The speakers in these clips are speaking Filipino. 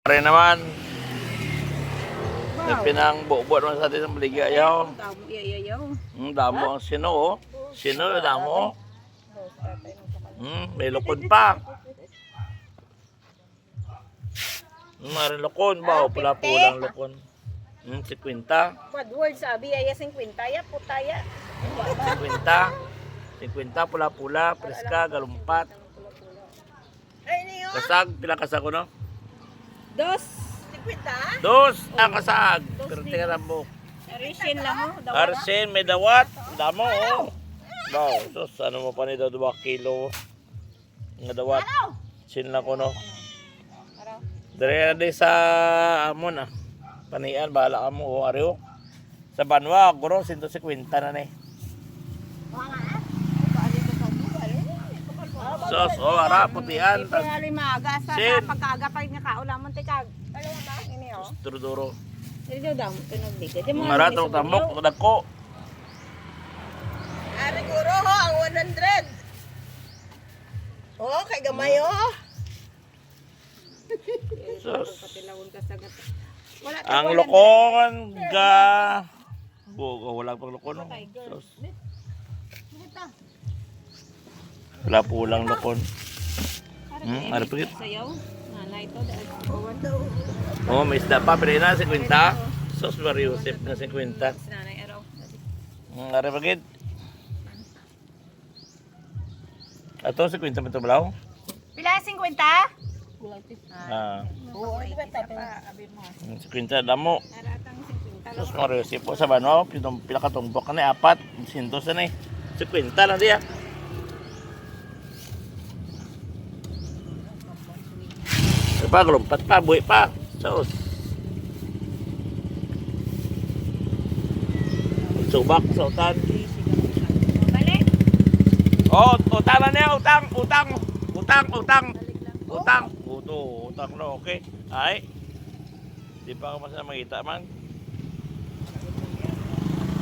Pare naman, yung pinangbuo naman sa atin ng baligayaw. Damo ang sino, oh. Sino, damo. May lukon pa. Maring lukon ba? Pula-pulang lukon. 50. What word sabi? Ay 50 ya putaya. 50. 50, pula-pula, preska, galumpat. Kasag, pila kasag ko, no? 2.50? Dos, ang kasag. Pero tingnan mo. Arishin lang mo. Arsen, may dawat. Damo, oh. Wow, sus, ano mo pa ni daw 2 kilo. Nga dawat. Sin lang ko, no? Dari sa amon, ah. Panian, bahala ka mo, oh, ariyo. Sa Banwa, guro, 150 na na eh. Sus, oh, ara, putian. Limaga sa pagkaaga pa nga kaulam mo tikag. Ano na ini oh. Duro-duro. Dili daw pinagbigay. Di mo Maratong tambok, dako. Ari guro ho ang 100. Oh, kay gamay oh. Sus. Wala Ang lokon ga wala pang lokon. Sus. Wala po lang lokon. Ano pa git? sayaw. Nanay to Oh, may isda pa pero na 50. Sus Mariusip na 50. nanay araw. Ano pa git? Ato 50 man to balaw. Pila 50? Ah, Oo, di ba pa abi mo. 50 damo. Aratang 50. Sus Mariusip po sa Banwa, pila ka tumbok na 4, 100 na eh. 50 lang diya. Pa, galumpat pa, buhay pa. Sus. Subak sa utan. Balik. Oh, utang na niya, utang. Utang na, okay. Ay. Di pa ako masaya makita man.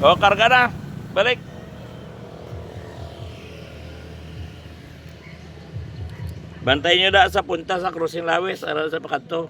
Oh, karga na. Balik. Bantayin nyo da sa punta sa Cruising Lawis, aral sa pakanto.